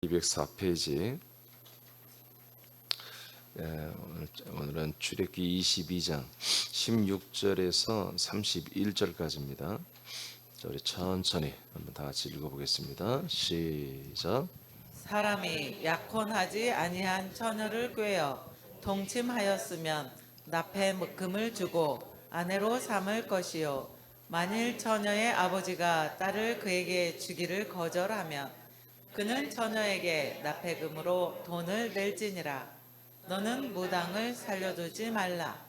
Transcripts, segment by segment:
204페이지. 오늘은 출애굽기 22장 16절에서 31절까지입니다. 우리 천천히 한번 다 같이 읽어보겠습니다. 시작. 사람이 약혼하지 아니한 처녀를 꾀어 동침하였으면 납해 금을 주고 아내로 삼을 것이요, 만일 처녀의 아버지가 딸을 그에게 주기를 거절하면 그는 처녀에게 납해금으로 돈을 낼지니라. 너는 무당을 살려두지 말라.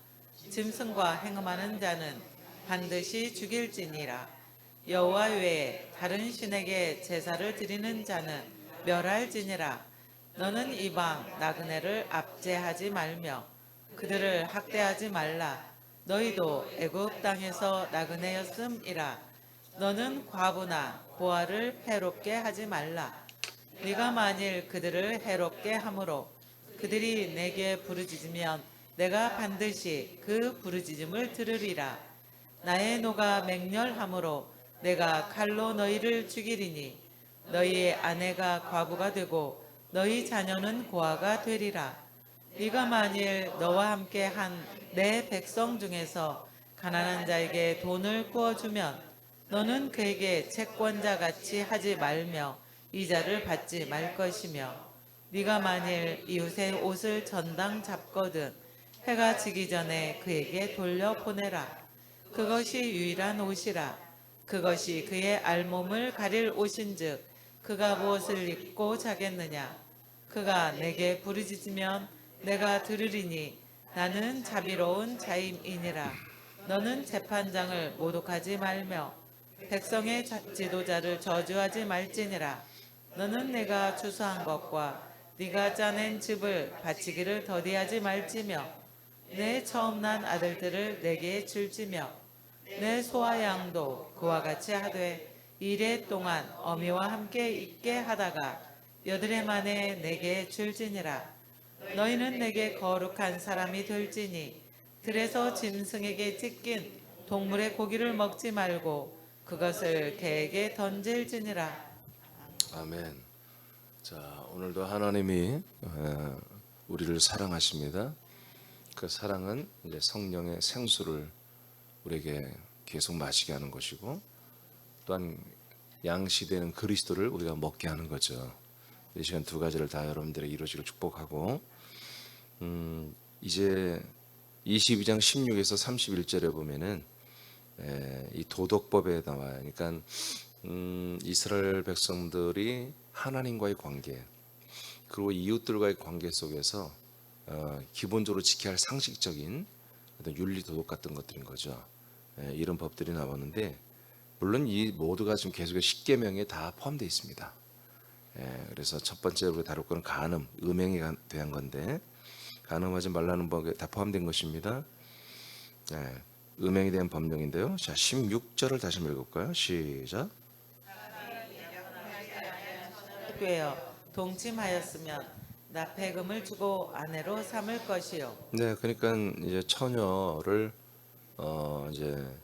짐승과 행음하는 자는 반드시 죽일지니라. 여호와 외에 다른 신에게 제사를 드리는 자는 멸할지니라. 너는 이방 나그네를 압제하지 말며 그들을 학대하지 말라. 너희도 애굽 땅에서 나그네였음이라. 너는 과부나 고아를 해롭게 하지 말라. 네가 만일 그들을 해롭게 함으로 그들이 내게 부르짖으면 내가 반드시 그 부르짖음을 들으리라. 나의 노가 맹렬함으로 내가 칼로 너희를 죽이리니 너희의 아내가 과부가 되고 너희 자녀는 고아가 되리라. 네가 만일 너와 함께 한 내 백성 중에서 가난한 자에게 돈을 구워주면 너는 그에게 채권자 같이 하지 말며 이자를 받지 말 것이며, 네가 만일 이웃의 옷을 전당 잡거든 해가 지기 전에 그에게 돌려보내라. 그것이 유일한 옷이라. 그것이 그의 알몸을 가릴 옷인즉 그가 무엇을 입고 자겠느냐. 그가 내게 부르짖으면 내가 들으리니 나는 자비로운 자임이니라. 너는 재판장을 모독하지 말며 백성의 지도자를 저주하지 말지니라. 너는 내가 추수한 것과 네가 짜낸 즙을 바치기를 더디하지 말지며 내 처음 난 아들들을 내게 줄지며 내 소와 양도 그와 같이 하되 이래 동안 어미와 함께 있게 하다가 여드레 만에 내게 줄지니라. 너희는 내게 거룩한 사람이 될지니 들에서 짐승에게 찢긴 동물의 고기를 먹지 말고 그것을 개에게 던질지니라. 아멘. 자, 오늘도 하나님이 우리를 사랑하십니다. 그 사랑은 이제 성령의 생수를 우리에게 계속 마시게 하는 것이고, 또한 양시되는 그리스도를 우리가 먹게 하는 거죠. 이 시간 두 가지를 다 여러분들에게 이루어지길 축복하고, 이제 22장 16에서 31절에 보면은 이 도덕법에 나와요. 그러니까 이스라엘 백성들이 하나님과의 관계, 그리고 이웃들과의 관계 속에서 기본적으로 지켜야 할 상식적인 어떤 윤리 도덕 같은 것들인 거죠. 이런 법들이 나오는데, 물론 이 모두가 지금 계속해서 십계명에 다 포함되어 있습니다. 그래서 첫 번째로 우리가 다룰 거는 간음, 음행에 대한 건데, 간음하지 말라는 법에 다 포함된 것입니다. 음행에 대한 법령인데요. 자, 16절을 다시 한번 읽을까요? 시작. 꾀어 동침하였으면 납해금을 주고 아내로 삼을 것이요. 네, 그러니까 이제 처녀를 이제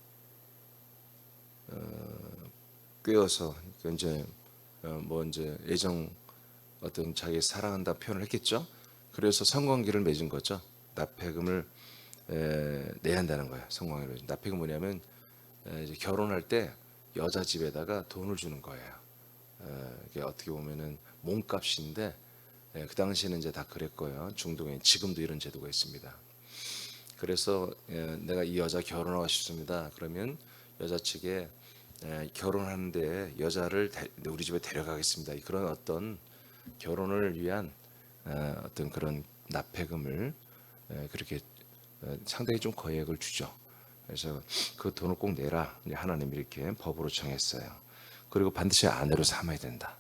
꿰어서, 그러니까 이제 뭐 이제 애정, 어떤 자기 사랑한다 표현을 했겠죠. 그래서 성관계를 맺은 거죠. 납해금을 내야 한다는 거예요. 성관계를. 납해금 뭐냐면 이제 결혼할 때 여자 집에다가 돈을 주는 거예요. 이게 어떻게 보면은 몸값인데, 그 당시에는 이제 다 그랬고요. 중동에 지금도 이런 제도가 있습니다. 그래서 내가 이 여자 결혼하고 싶습니다. 그러면 여자 측에 결혼하는데 여자를 우리 집에 데려가겠습니다. 그런 어떤 결혼을 위한 어떤 그런 납해금을 그렇게 상당히 좀 거액을 주죠. 그래서 그 돈을 꼭 내라. 하나님이 이렇게 법으로 정했어요. 그리고 반드시 아내로 삼아야 된다.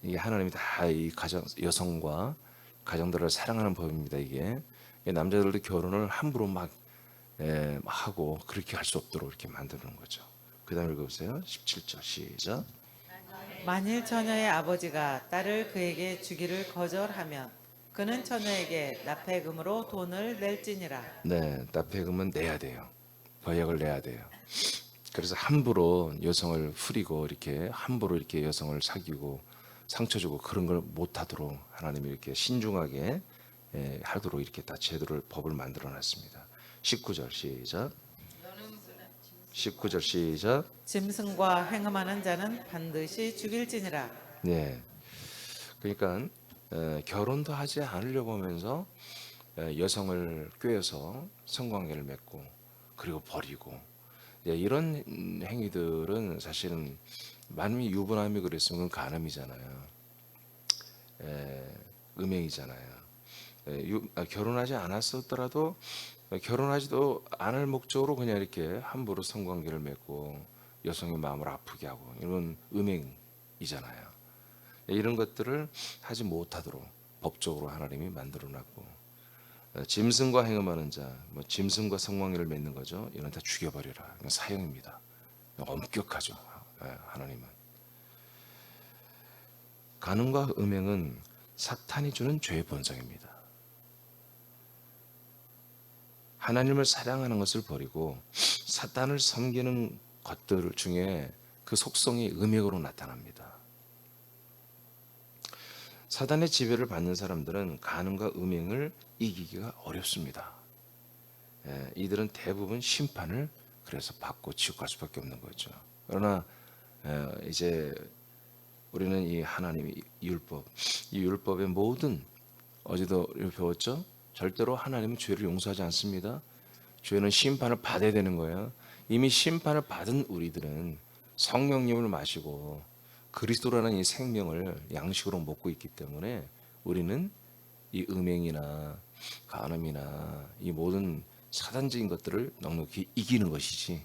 이게 하나님이 다 이 가정, 여성과 가정들을 사랑하는 법입니다. 이게 남자들도 결혼을 함부로 막 하고 그렇게 할 수 없도록 이렇게 만드는 거죠. 그 다음에 읽어보세요. 17절 시작. 만일 처녀의 아버지가 딸을 그에게 주기를 거절하면 그는 처녀에게 납해금으로 돈을 낼지니라. 네, 납세금은 내야 돼요. 거액을 내야 돼요. 그래서 함부로 여성을 후리고 이렇게 함부로 이렇게 여성을 사귀고 상처 주고 그런 걸 못하도록 하나님이 이렇게 신중하게 하도록 이렇게 다 제도를 법을 만들어 놨습니다. 19절 시작. 19절 시작. 짐승과 행음하는 자는 반드시 죽일지니라. 네. 그러니까 결혼도 하지 않으려고 하면서 여성을 꾀어서 성관계를 맺고 그리고 버리고 이런 행위들은 사실은 만미 유부남이 그랬으면 그건 간음이잖아요. 음행이잖아요. 결혼하지 않았었더라도 결혼하지도 않을 목적으로 그냥 이렇게 함부로 성관계를 맺고 여성의 마음을 아프게 하고 이런 음행이잖아요. 이런 것들을 하지 못하도록 법적으로 하나님이 만들어놨고 짐승과 행음하는 자, 뭐 짐승과 성관계를 맺는 거죠. 이건 다 죽여버려라. 이건 사형입니다. 엄격하죠. 하나님은 간음과 음행은 사탄이 주는 죄의 본성입니다. 하나님을 사랑하는 것을 버리고 사탄을 섬기는 것들 중에 그 속성이 음행으로 나타납니다. 사단의 지배를 받는 사람들은 간음과 음행을 이기기가 어렵습니다. 이들은 대부분 심판을 그래서 받고 지옥 갈 수밖에 없는 거죠. 그러나 이제 우리는 이 하나님의 율법, 이 율법의 모든 어제도 배웠죠? 절대로 하나님은 죄를 용서하지 않습니다. 죄는 심판을 받아야 되는 거예요. 이미 심판을 받은 우리들은 성령님을 마시고 그리스도라는 이 생명을 양식으로 먹고 있기 때문에 우리는 이 음행이나 간음이나 이 모든 사단적인 것들을 넉넉히 이기는 것이지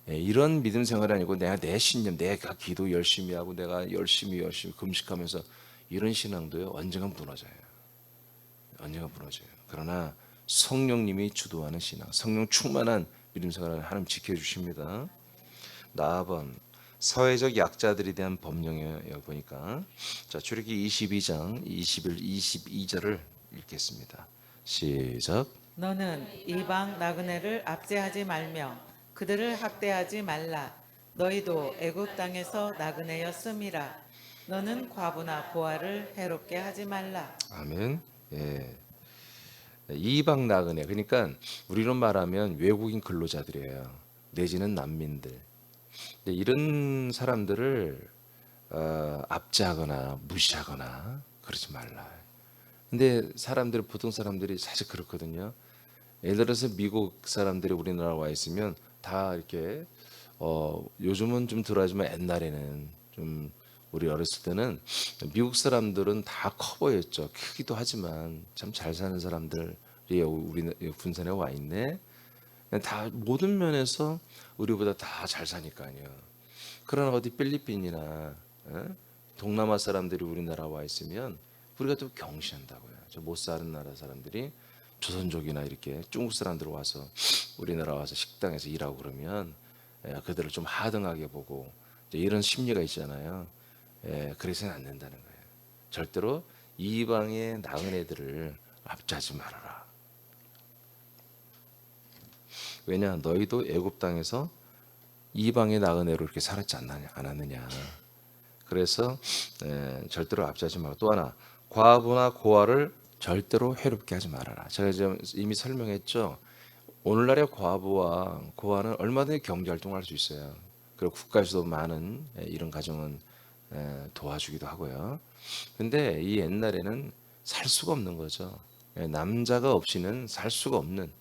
이런 믿음 생활이 아니고 내가 내 신념, 내가 기도 열심히 하고 내가 열심히 금식하면서 이런 신앙도요 언젠가 무너져요. 언젠가 무너져요. 그러나 성령님이 주도하는 신앙, 성령 충만한 믿음 생활을 하나님 지켜주십니다. 나아번 사회적 약자들에 대한 법령에 보니까 자 출애굽기 22장 21, 22절을 읽겠습니다. 시작. 너는 이방 나그네를 압제하지 말며 그들을 학대하지 말라. 너희도 애굽 땅에서 나그네였음이라. 너는 과부나 고아를 해롭게 하지 말라. 아멘. 예. 이방 나그네 그러니까 우리로 말하면 외국인 근로자들이에요. 내지는 난민들. 이런 사람들을 압제하거나 무시하거나 그러지 말라. 근데 사람들 보통 사람들이 사실 그렇거든요. 예를 들어서 미국 사람들이 우리나라 와 있으면 다 이렇게 요즘은 좀 덜하지만 옛날에는 좀 우리 어렸을 때는 미국 사람들은 다 커 보였죠. 크기도 하지만 참 잘 사는 사람들이 우리 군산에 와 있네. 다 모든 면에서 우리보다 다 잘 사니까요. 그러나 어디 필리핀이나 동남아 사람들이 우리나라 와 있으면 우리가 또 경시한다고요. 저 못 사는 나라 사람들이 조선족이나 이렇게 중국 사람들 와서 우리나라 와서 식당에서 일하고 그러면 그들을 좀 하등하게 보고 이런 심리가 있잖아요. 그래서는 안 된다는 거예요. 절대로 이방의 나그네들을 압제하지 말아라. 왜냐 너희도 애굽 땅에서 이방의 나그네로 이렇게 살았지 않았느냐. 그래서 절대로 압제하지 말고 또 하나 과부나 고아를 절대로 해롭게 하지 말아라. 제가 지금 이미 설명했죠. 오늘날의 과부와 고아는 얼마든지 경제 활동을 할 수 있어요. 그리고 국가에서도 많은 이런 가정은 도와주기도 하고요. 근데 이 옛날에는 살 수가 없는 거죠. 남자가 없이는 살 수가 없는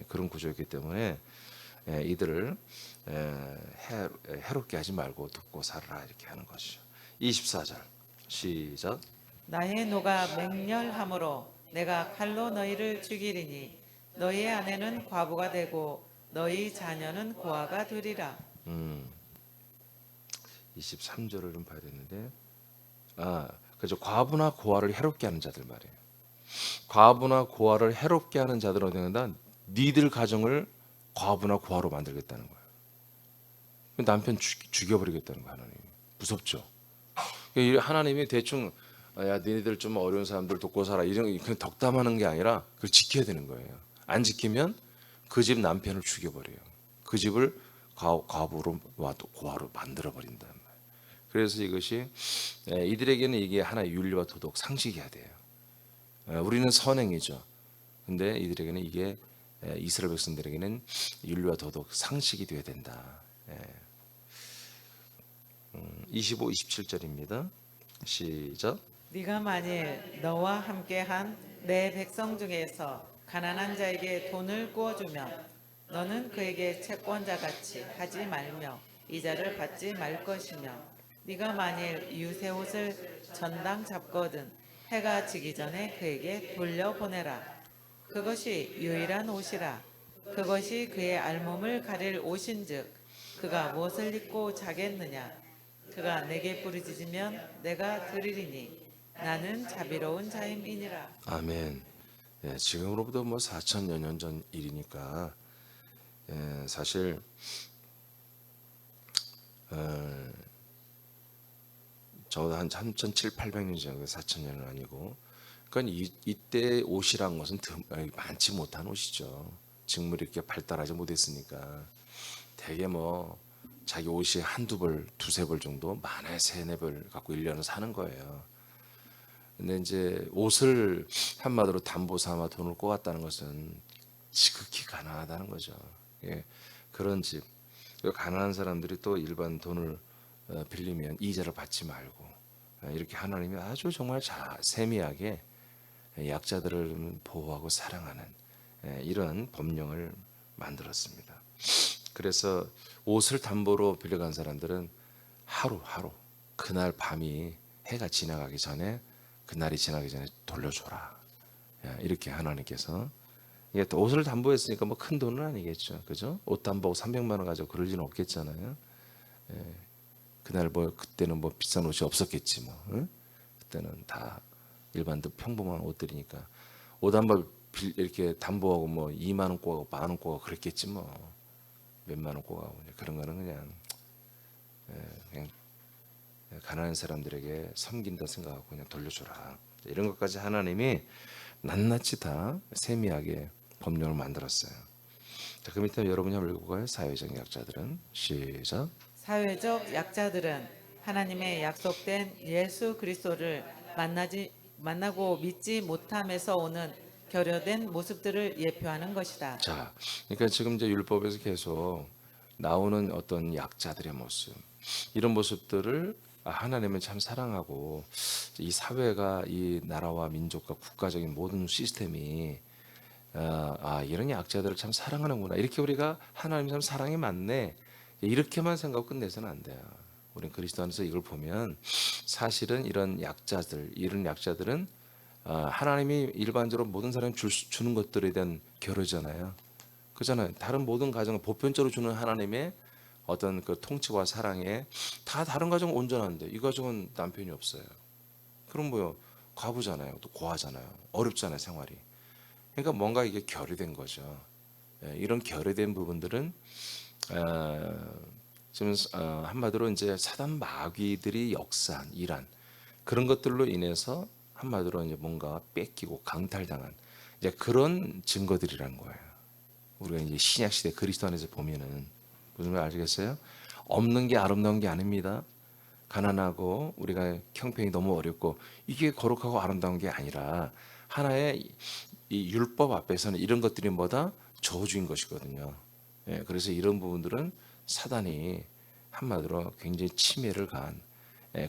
그런 구조였기 때문에 이들을 해롭게 하지 말고 돕고 살아라 이렇게 하는 것이죠. 24절 시작. 나의 노가 맹렬함으로 내가 칼로 너희를 죽이리니 너희의 아내는 과부가 되고 너희 자녀는 고아가 되리라. 23절을 좀 봐야 되는데 그죠. 과부나 고아를 해롭게 하는 자들 말이에요. 과부나 고아를 해롭게 하는 자들은 어디 된다? 니들 가정을 과부나 고아로 만들겠다는 거예요. 남편 죽여버리겠다는 거예요. 하나님 무섭죠. 하나님이 대충 야 니네들 좀 어려운 사람들 돕고 살아 이런 그냥 덕담하는 게 아니라 그걸 지켜야 되는 거예요. 안 지키면 그 집 남편을 죽여버려요. 그 집을 과부로 고아로 만들어 버린단 말이에요. 그래서 이것이 이들에게는 이게 하나의 윤리와 도덕 상식이어야 돼요. 우리는 선행이죠. 근데 이들에게는 이게 이스라엘 백성들에게는 윤리와 도덕 상식이 되어야 된다. 25, 27절입니다. 시작. 네가 만일 너와 함께한 내 백성 중에서 가난한 자에게 돈을 구워주면 너는 그에게 채권자 같이 하지 말며 이자를 받지 말 것이며 네가 만일 유세 옷을 전당 잡거든 해가 지기 전에 그에게 돌려보내라. 그것이 유일한 옷이라. 그것이 그의 알몸을 가릴 옷인즉 그가 무엇을 입고 자겠느냐. 그가 내게 부르짖으면 내가 들으리니 나는 자비로운 자임이니라. 아멘. 지금으로부터 뭐 4천여 년 전 일이니까 사실 적어도 한 3,700-800년 전, 4천년은 아니고, 그러니까 이때 옷이란 것은 많지 못한 옷이죠. 직물이 이렇게 발달하지 못했으니까 되게 뭐 자기 옷이 한두 벌, 두세 벌 정도, 많아야 세네 벌 갖고 1년을 사는 거예요. 근데 이제 옷을 한마디로 담보 삼아 돈을 꼬았다는 것은 지극히 가난하다는 거죠. 예, 그런 집, 가난한 사람들이 또 일반 돈을 빌리면 이자를 받지 말고 이렇게 하나님이 아주 정말 세미하게 약자들을 보호하고 사랑하는 이런 법령을 만들었습니다. 그래서 옷을 담보로 빌려간 사람들은 하루하루 그날 밤이 해가 지나가기 전에 그날이 지나기 전에 돌려줘라. 이렇게 하나님께서 이게 또 옷을 담보했으니까 뭐 큰 돈은 아니겠죠, 그죠? 옷 담보 300만 원 가지고 그럴 리는 없겠잖아요. 그날 뭐 그때는 뭐 비싼 옷이 없었겠지 뭐. 응? 그때는 다 일반도 평범한 옷들이니까 옷 한 벌 이렇게 담보하고 뭐 2만 원 꼬고 만 원 꼬고 그랬겠지 뭐. 몇만 원 꼬고 그런 거는 그냥 가난한 사람들에게 섬긴다 생각하고 그냥 돌려줘라. 이런 것까지 하나님이 낱낱이 다 세미하게 법령을 만들었어요. 자, 그 밑에 여러분이 한번 읽어봐요. 사회적 약자들은. 시작. 사회적 약자들은 하나님의 약속된 예수 그리스도를 만나고 믿지 못함에서 오는 결여된 모습들을 예표하는 것이다. 자, 그러니까 지금 이제 율법에서 계속 나오는 어떤 약자들의 모습, 이런 모습들을 하나님은 참 사랑하고 이 사회가 이 나라와 민족과 국가적인 모든 시스템이 이런 약자들을 참 사랑하는구나. 이렇게 우리가 하나님 참 사랑이 많네. 이렇게만 생각하고 끝내서는 안 돼요. 우리는 그리스도 안에서 이걸 보면 사실은 이런 약자들은 하나님이 일반적으로 모든 사람이 주는 것들에 대한 결여잖아요. 그잖아요. 다른 모든 가정을 보편적으로 주는 하나님의 어떤 그 통치와 사랑에 다 다른 가정은 온전한데 이 가정은 남편이 없어요. 그럼 뭐요? 과부잖아요. 또 고아잖아요. 어렵잖아요, 생활이. 그러니까 뭔가 이게 결여된 거죠. 이런 결여된 부분들은 지금 한마디로 이제 사단 마귀들이 역사한 일한 그런 것들로 인해서 한마디로 이제 뭔가 뺏기고 강탈당한 이제 그런 증거들이란 거예요. 우리가 이제 신약 시대 그리스도 안에서 보면은 무슨 말 아시겠어요? 없는 게 아름다운 게 아닙니다. 가난하고 우리가 형편이 너무 어렵고 이게 거룩하고 아름다운 게 아니라 하나의 이 율법 앞에서는 이런 것들이 뭐다? 저주인 것이거든요. 그래서 이런 부분들은 사단이 한마디로 굉장히 침해를 가한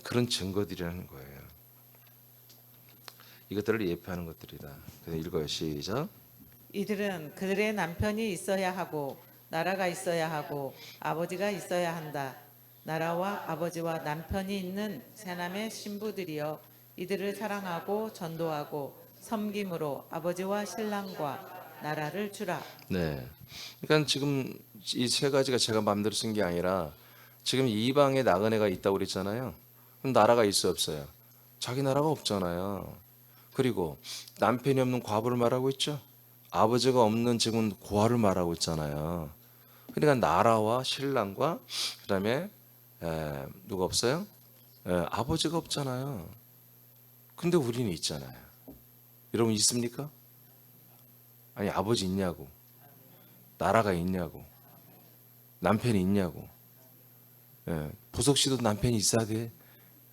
그런 증거들이라는 거예요. 이것들을 예표하는 것들이다. 그래서 읽어요. 시작. 이들은 그들의 남편이 있어야 하고 나라가 있어야 하고 아버지가 있어야 한다. 나라와 아버지와 남편이 있는 새남의 신부들이여 이들을 사랑하고 전도하고 섬김으로 아버지와 신랑과 나라를 주라. 네. 그러니까 지금 이 세 가지가 제가 마음대로 쓴 게 아니라 지금 이방에 나그네가 있다고 그랬잖아요. 그럼 나라가 있어요, 없어요? 자기 나라가 없잖아요. 그리고 남편이 없는 과부를 말하고 있죠. 아버지가 없는 지금 고아를 말하고 있잖아요. 그러니까 나라와 신랑과 그다음에 누가 없어요? 아버지가 없잖아요. 근데 우리는 있잖아요. 여러분 있습니까? 아니 아버지 있냐고, 나라가 있냐고, 남편이 있냐고. 보석 씨도 남편이 있어야 돼.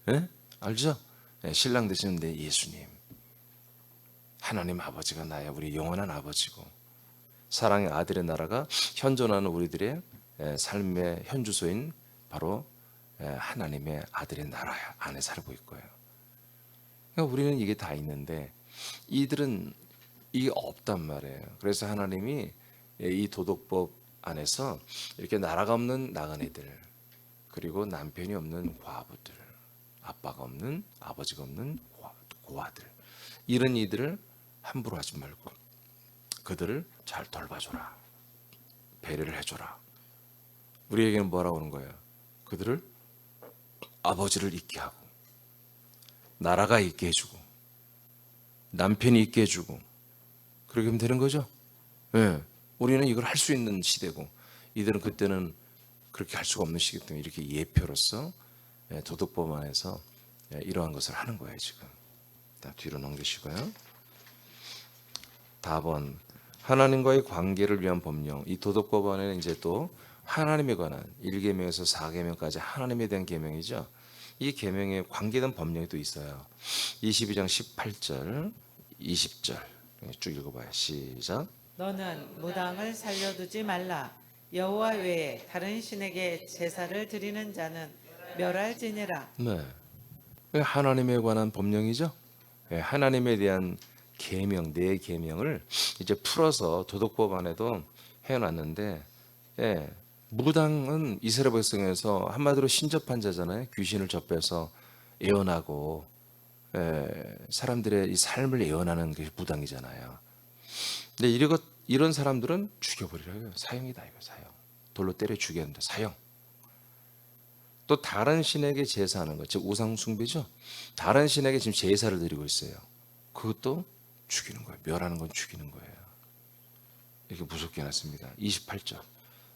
예? 알죠? 신랑 되시는데 예수님, 하나님 아버지가 나야 우리 영원한 아버지고 사랑의 아들의 나라가 현존하는 우리들의 삶의 현주소인 바로 하나님의 아들의 나라 안에 살고 있고요. 그러니까 우리는 이게 다 있는데 이들은 이게 없단 말이에요. 그래서 하나님이 이 도덕법 안에서 이렇게 나라가 없는 나그네들, 그리고 남편이 없는 과부들, 아빠가 없는, 아버지가 없는 고아들, 이런 이들을 함부로 하지 말고 그들을 잘 돌봐줘라, 배려를 해줘라. 우리에게는 뭐라고 하는 거예요? 그들을 아버지를 있게 하고 나라가 있게 해주고 남편이 있게 해주고 그렇게 하면 되는 거죠. 예, 우리는 이걸 할 수 있는 시대고 이들은 그때는 그렇게 할 수가 없는 시기 때문에 이렇게 예표로서 도덕법 안에서 이러한 것을 하는 거예요. 지금 뒤로 넘기시고요. 답은 하나님과의 관계를 위한 법령. 이 도덕법 안에는 이제 또 하나님에 관한 1계명에서 4계명까지 하나님에 대한 계명이죠. 이 계명에 관계된 법령이 또 있어요. 22장 18절, 20절 쭉 읽어봐요. 시작. 너는 무당을 살려두지 말라. 여호와 외에 다른 신에게 제사를 드리는 자는 멸할지니라. 네, 하나님에 관한 법령이죠. 하나님에 대한 계명, 네 계명을 이제 풀어서 도덕법 안에도 해놨는데, 무당은 이스라엘 백성에서 한마디로 신접한 자잖아요. 귀신을 접해서 예언하고 사람들의 이 삶을 예언하는 게 무당이잖아요. 근데 이런 사람들은 죽여버리라고요. 사형이다 이거 사형. 돌로 때려 죽여야 된다. 사형. 또 다른 신에게 제사하는 것, 즉 우상 숭배죠. 다른 신에게 지금 제사를 드리고 있어요. 그것도 죽이는 거예요. 멸하는 건 죽이는 거예요. 이렇게 무섭게 해놨습니다. 28절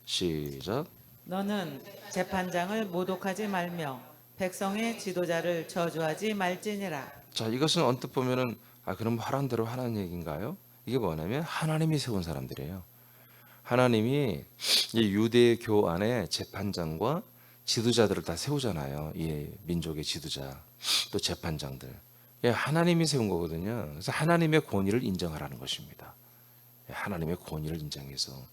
시작. 너는 재판장을 모독하지 말며 백성의 지도자를 저주하지 말지니라. 자, 이것은 언뜻 보면은 그럼 하라는 대로 하라는 얘기인가요? 이게 뭐냐면 하나님이 세운 사람들이에요. 하나님이 이 유대교 안에 재판장과 지도자들을 다 세우잖아요. 이 민족의 지도자 또 재판장들. 하나님이 세운 거거든요. 그래서 하나님의 권위를 인정하라는 것입니다. 하나님의 권위를 인정해서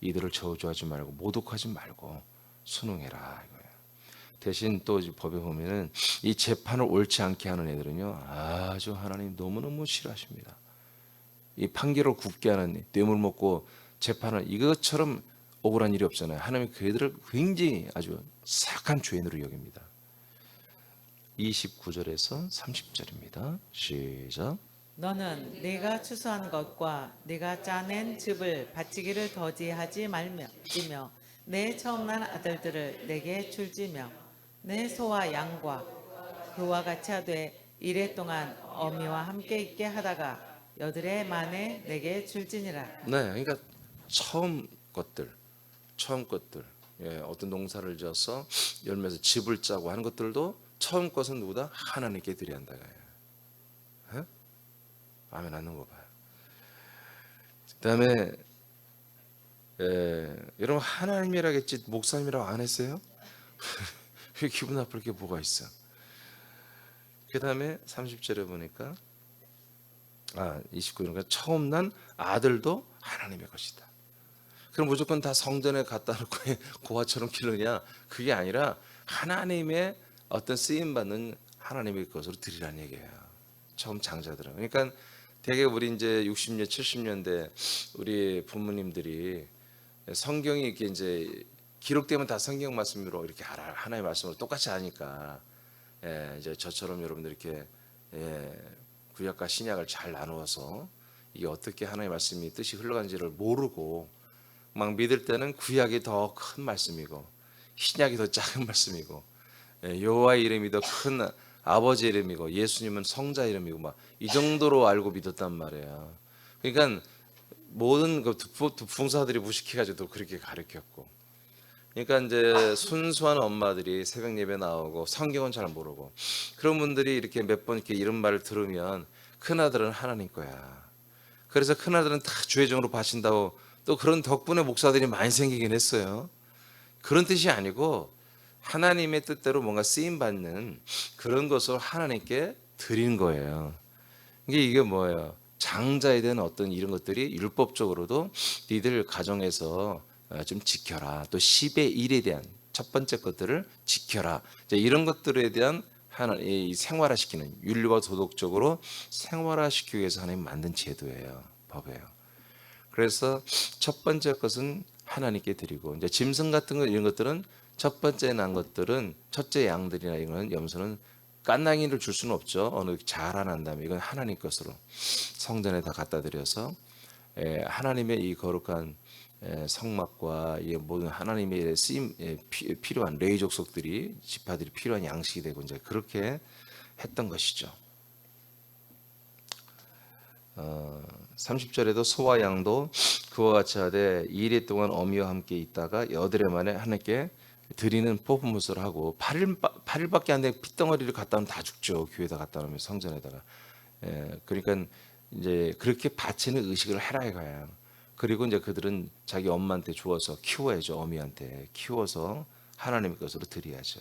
이들을 저주하지 말고 모독하지 말고 순응해라 이거예요. 대신 또 법에 보면은 이 재판을 옳지 않게 하는 애들은요 아주 하나님 너무너무 싫어하십니다. 이 판결을 굽게 하는 뇌물 먹고 재판을 이것처럼 억울한 일이 없잖아요. 하나님이 그 애들을 굉장히 아주 사악한 죄인으로 여깁니다. 29절에서 30절입니다. 시작. 너는 네가 추수한 것과 네가 짜낸 즙을 바치기를 더디하지 말며 내 처음 난 아들들을 내게 줄지며 내 소와 양과 그와 같이 하되 이래 동안 어미와 함께 있게 하다가 여드레 만에 내게 줄지니라. 네, 그러니까 처음 것들, 어떤 농사를 지어서 열매에서 즙을 짜고 하는 것들도 처음 것은 누구다? 하나님께 드려야 한다. 아멘 하는 거 봐요. 그다음에 여러분 하나님이라겠지 목사님이라고 안 했어요? 왜 기분 나쁠 게 뭐가 있어? 그다음에 30절에 보니까 29절에 처음 난 아들도 하나님의 것이다. 그럼 무조건 다 성전에 갖다 놓고 고아처럼 기르냐? 그게 아니라 하나님의 어떤 쓰임 받는 하나님의 것으로 드리라는 얘기예요. 처음 장자들은. 그러니까 되게 우리 이제 60년, 70년대 우리 부모님들이 성경이 이렇게 이제 기록되면 다 성경 말씀으로 이렇게 하나의 말씀으로 똑같이 하니까 이제 저처럼 여러분들 이렇게 구약과 신약을 잘 나누어서 이게 어떻게 하나의 말씀이 뜻이 흘러간지를 모르고 막 믿을 때는 구약이 더 큰 말씀이고 신약이 더 작은 말씀이고 여호와의 이름이 더 큰 아버지 이름이고 예수님은 성자 이름이고 막 이 정도로 알고 믿었단 말이에요. 그러니까 모든 그 부흥사들이 무식해가지고 그렇게 가르쳤고, 그러니까 이제 순수한 엄마들이 새벽 예배 나오고 성경은 잘 모르고 그런 분들이 이렇게 몇 번 이렇게 이런 말을 들으면 큰 아들은 하나님 거야. 그래서 큰 아들은 다 주의종으로 바친다고 또 그런 덕분에 목사들이 많이 생기긴 했어요. 그런 뜻이 아니고 하나님의 뜻대로 뭔가 쓰임 받는 그런 것을 하나님께 드리는 거예요. 이게 뭐예요? 장자에 대한 어떤 이런 것들이 율법적으로도 니들 가정에서 좀 지켜라. 또 10의 1에 대한 첫 번째 것들을 지켜라. 이제 이런 것들에 대한 이 생활화시키는 윤리와 도덕적으로 생활화시키기 위해서 하나님 만든 제도예요. 법이에요. 그래서 첫 번째 것은 하나님께 드리고 이제 짐승 같은 거 이런 것들은 첫 번째 난 것들은 첫째 양들이나 이런 염소는 깐낭이를 줄 수는 없죠. 어느 자라난 다음에 이건 하나님 것으로 성전에 다 갖다 드려서 하나님의 이 거룩한 성막과 이 모든 하나님의 쓰임 필요한 레위 족속들이 지파들이 필요한 양식이 되고 이제 그렇게 했던 것이죠. 30절에도 소와 양도 그와 같이 하되 2일 동안 어미와 함께 있다가 여드레 만에 하나님께 드리는 포브무스를 하고 8일밖에 안 되는 핏덩어리를 갖다 놓으면 다 죽죠. 교회에다 갖다 놓으면 성전에다가. 그러니까 이제 그렇게 바치는 의식을 해라 이거야. 그리고 이제 그들은 자기 엄마한테 주어서 키워야죠. 어미한테 키워서 하나님의 것으로 드려야죠.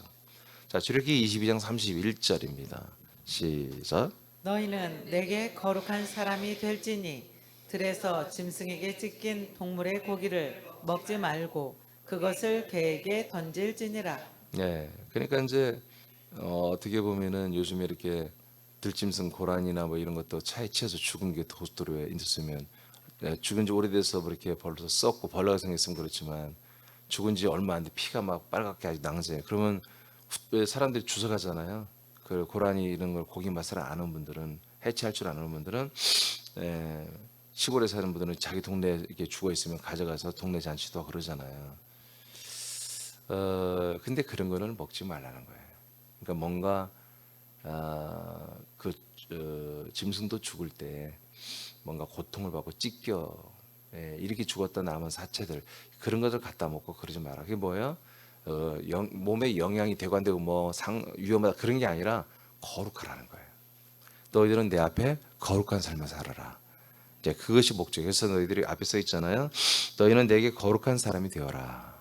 자, 출애굽기 22장 31절입니다. 시작. 너희는 내게 거룩한 사람이 될지니 들에서 짐승에게 찢긴 동물의 고기를 먹지 말고 그것을 개에게 던질지니라. 네, 그러니까 이제 어떻게 보면은 요즘에 이렇게 들짐승 고란이나 뭐 이런 것도 차에 치여서 죽은 게 고속도로에 있으면 죽은 지 오래돼서 뭐 이렇게 벌써 썩고 벌레가 생겼으면 그렇지만 죽은 지 얼마 안 돼 피가 막 빨갛게 아주 낭자해. 그러면 사람들이 주워가잖아요. 그 고라니 이런 걸 고기 맛을 아는 분들은 해체할 줄 아는 분들은 시골에 사는 분들은 자기 동네에 이렇게 죽어 있으면 가져가서 동네 잔치도 하고 그러잖아요. 근데 그런 거는 먹지 말라는 거예요. 그러니까 뭔가 짐승도 죽을 때 뭔가 고통을 받고 찢겨 이렇게 죽었다 남은 사체들 그런 것을 갖다 먹고 그러지 마라. 그게 뭐예요? 몸에 영향이 되고 안 되고 뭐 위험하다 그런 게 아니라 거룩하라는 거예요. 너희들은 내 앞에 거룩한 삶을 살아라. 이제 그것이 목적이어서 너희들이 앞에 써 있잖아요. 너희는 내게 거룩한 사람이 되어라.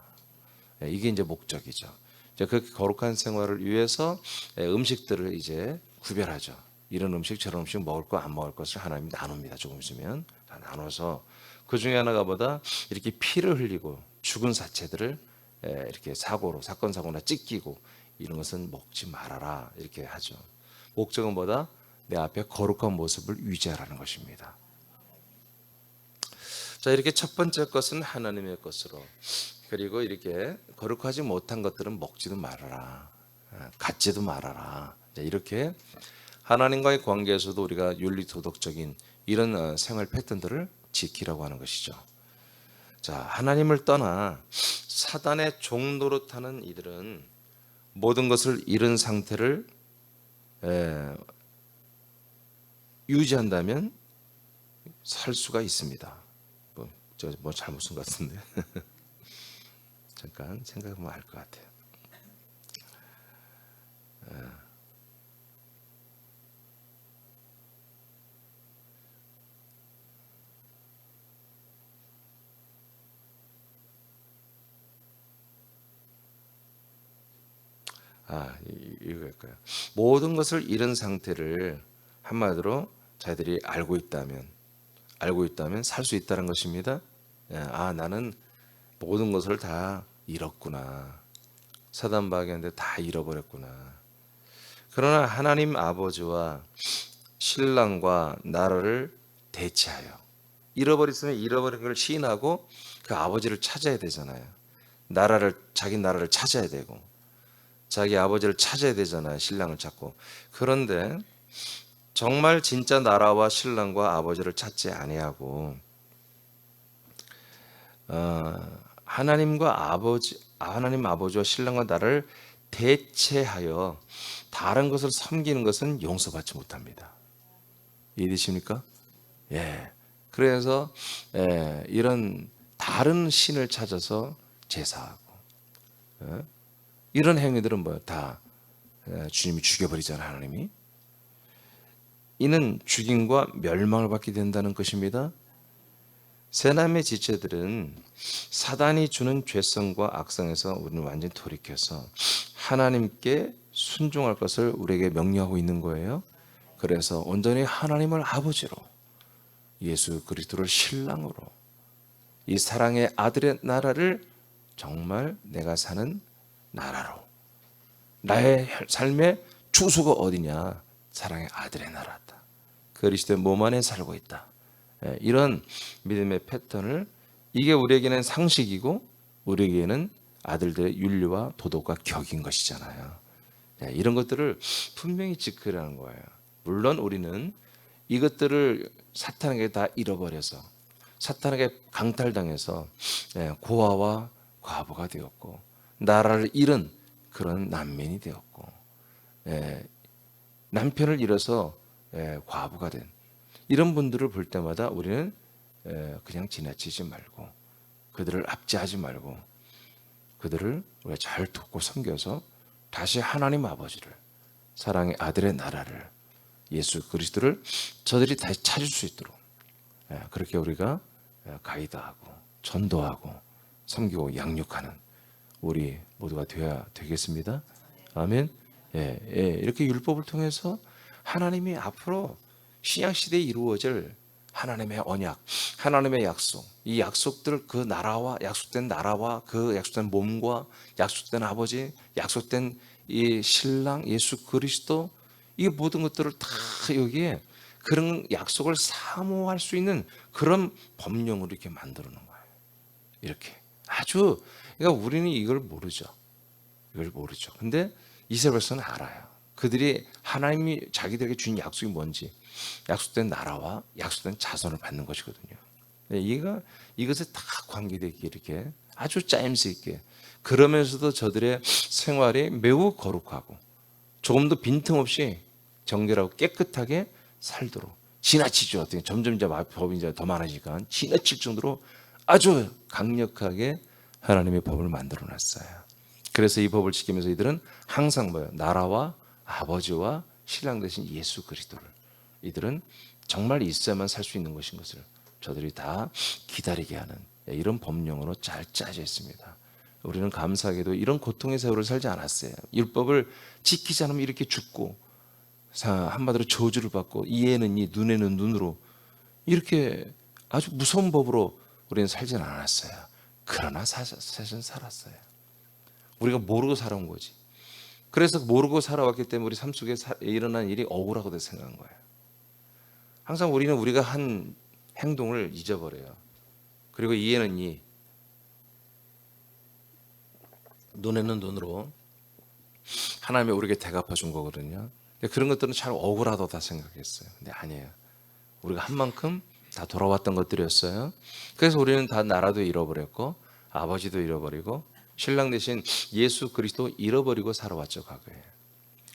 이게 이제 목적이죠. 이제 그 거룩한 생활을 위해서 음식들을 이제 구별하죠. 이런 음식 저런 음식 먹을 거 안 먹을 것을 하나님이 나눕니다. 조금 있으면 다 나눠서 그 중에 하나가 뭐다 이렇게 피를 흘리고 죽은 사체들을 이렇게 사건 사고나 찢기고 이런 것은 먹지 말아라 이렇게 하죠. 목적은 뭐다 내 앞에 거룩한 모습을 유지하라는 것입니다. 자, 이렇게 첫 번째 것은 하나님의 것으로 그리고 이렇게 거룩하지 못한 것들은 먹지도 말아라. 갖지도 말아라. 이렇게 하나님과의 관계에서도 우리가 윤리 도덕적인 이런 생활 패턴들을 지키라고 하는 것이죠. 자, 하나님을 떠나 사단의 종로로 타는 이들은 모든 것을 잃은 상태를 유지한다면 살 수가 있습니다. 뭐 잘못 쓴 것 같은데. 잠깐 생각하면 알 것 같아요. 이거일 거예요. 모든 것을 잃은 상태를 한마디로 자기들이 알고 있다면 살 수 있다는 것입니다. 나는 모든 것을 다 잃었구나. 사단마귀한테 다 잃어버렸구나. 그러나 하나님 아버지와 신랑과 나라를 대체하여 잃어버렸으면 잃어버린 걸 시인하고 그 아버지를 찾아야 되잖아요. 자기 나라를 찾아야 되고 자기 아버지를 찾아야 되잖아요. 신랑을 찾고. 그런데 정말 진짜 나라와 신랑과 아버지를 찾지 아니하고 하나님 아버지와 신랑과 나를 대체하여 다른 것을 섬기는 것은 용서받지 못합니다. 이해되십니까? 예. 그래서 이런 다른 신을 찾아서 제사하고 이런 행위들은 뭐 다 주님이 죽여버리잖아요. 하나님이. 이는 죽임과 멸망을 받게 된다는 것입니다. 세 남의 지체들은 사단이 주는 죄성과 악성에서 우리는 완전히 돌이켜서 하나님께 순종할 것을 우리에게 명령하고 있는 거예요. 그래서 온전히 하나님을 아버지로, 예수 그리스도를 신랑으로, 이 사랑의 아들의 나라를 정말 내가 사는 나라로, 나의 삶의 주소가 어디냐? 사랑의 아들의 나라다. 그리스도의 몸 안에 살고 있다. 이런 믿음의 패턴을, 이게 우리에게는 상식이고 우리에게는 아들들의 윤리와 도덕과 격인 것이잖아요. 이런 것들을 분명히 지키라는 거예요. 물론 우리는 이것들을 사탄에게 다 잃어버려서, 사탄에게 강탈당해서 고아와 과부가 되었고, 나라를 잃은 그런 난민이 되었고, 남편을 잃어서 과부가 된 이런 분들을 볼 때마다 우리는 그냥 지나치지 말고, 그들을 압제하지 말고, 그들을 우리가 잘 돕고 섬겨서 다시 하나님 아버지를, 사랑의 아들의 나라를, 예수 그리스도를 저들이 다시 찾을 수 있도록 그렇게 우리가 가이드하고 전도하고 섬기고 양육하는 우리 모두가 되어야 되겠습니다. 아멘. 이렇게 율법을 통해서 하나님이 앞으로 신약 시대에 이루어질 하나님의 언약, 하나님의 약속, 이 약속들, 그 나라와 약속된 나라와 그 약속된 몸과 약속된 아버지, 약속된 이 신랑 예수 그리스도, 이 모든 것들을 다 여기에 그런 약속을 사모할 수 있는 그런 법령으로 이렇게 만들어 놓은 거예요. 이렇게 아주, 그러니까 우리는 이걸 모르죠. 이걸 모르죠. 근데 이스라엘 백성은 알아요. 그들이 하나님이 자기들에게 주신 약속이 뭔지, 약속된 나라와 약속된 자손을 받는 것이거든요. 이것에 다 관계되게 이렇게 아주 짜임새 있게, 그러면서도 저들의 생활이 매우 거룩하고 조금도 빈틈없이 정결하고 깨끗하게 살도록, 지나치죠. 점점 이제 법이 이제 더 많아지니까 지나칠 정도로 아주 강력하게 하나님의 법을 만들어 놨어요. 그래서 이 법을 지키면서 이들은 항상 뭐예요? 나라와 아버지와 신랑 되신 예수 그리스도를, 이들은 정말 있어야만 살 수 있는 것인 것을 저들이 다 기다리게 하는 이런 법령으로 잘 짜져 있습니다. 우리는 감사하게도 이런 고통의 세월을 살지 않았어요. 율법을 지키지 않으면 이렇게 죽고, 한마디로 저주를 받고, 이에는 이, 눈에는 눈으로, 이렇게 아주 무서운 법으로 우리는 살지는 않았어요. 그러나 사실은 살았어요. 우리가 모르고 살아온 거지. 그래서 모르고 살아왔기 때문에 우리 삶 속에 일어난 일이 억울하고 생각한 거예요. 항상 우리는 우리가 한 행동을 잊어버려요. 그리고 이에는 이, 눈에는 눈으로 하나님이 우리에게 대갚아 준 거거든요. 그런 것들은 참 억울하다고 다 생각했어요. 근데 아니에요. 우리가 한 만큼 다 돌아왔던 것들이었어요. 그래서 우리는 다 나라도 잃어버렸고, 아버지도 잃어버리고, 신랑 대신 예수 그리스도 잃어버리고 살아왔죠, 과거에.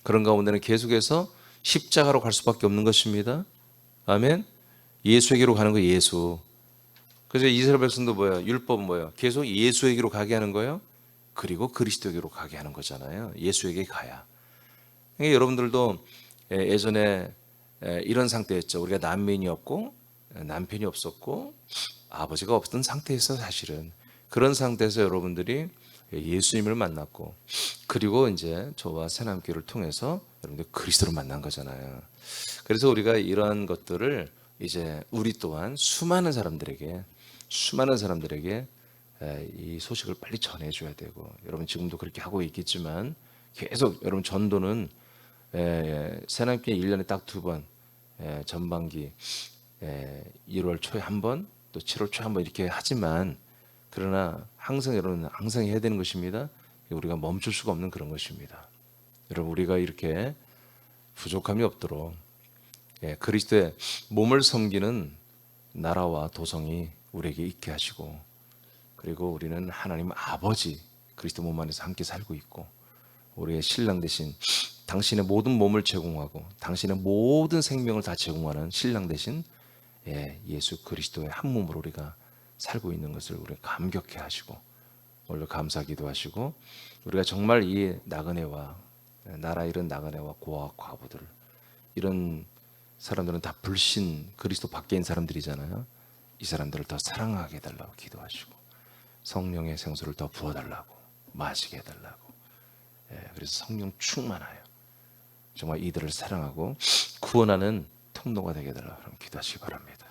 그런 가운데는 계속해서 십자가로 갈 수밖에 없는 것입니다. 아멘. 예수에게로 가는 거, 예수. 그래서 이스라엘 백성도 뭐예요? 율법은 뭐예요? 계속 예수에게로 가게 하는 거예요. 그리고 그리스도에게로 가게 하는 거잖아요. 예수에게 가야. 그러니까 여러분들도 예전에 이런 상태였죠. 우리가 난민이었고, 남편이 없었고, 아버지가 없던 상태에서, 사실은 그런 상태에서 여러분들이 예수님을 만났고, 그리고 이제 저와 새남교를 통해서 여러분들 그리스도를 만난 거잖아요. 그래서 우리가 이러한 것들을 이제 우리 또한 수많은 사람들에게 이 소식을 빨리 전해줘야 되고, 여러분 지금도 그렇게 하고 있겠지만 계속 여러분 전도는 새남교 1년에 딱 2번, 전반기 1월 초에 한 번, 또 7월 초에 한 번 이렇게 하지만, 그러나 항상 여러분 항상 해야 되는 것입니다. 우리가 멈출 수가 없는 그런 것입니다. 여러분 우리가 이렇게 부족함이 없도록 그리스도의 몸을 섬기는 나라와 도성이 우리에게 있게 하시고, 그리고 우리는 하나님 아버지 그리스도 몸 안에서 함께 살고 있고, 우리의 신랑 대신 당신의 모든 몸을 제공하고 당신의 모든 생명을 다 제공하는 신랑 대신 예수 그리스도의 한 몸으로 우리가 살고 있는 것을 우리가 감격해 하시고, 오늘 감사기도 하시고, 우리가 정말 이 나그네와 나라 잃은 나그네와 고아 과부들, 이런 사람들은 다 불신 그리스도 밖에 있는 사람들이잖아요. 이 사람들을 더 사랑하게 해달라고 기도하시고, 성령의 생수를 더 부어달라고, 마시게 해달라고, 그래서 성령 충만하여 정말 이들을 사랑하고 구원하는 통로가 되게 되라. 그럼 기도하시기 바랍니다.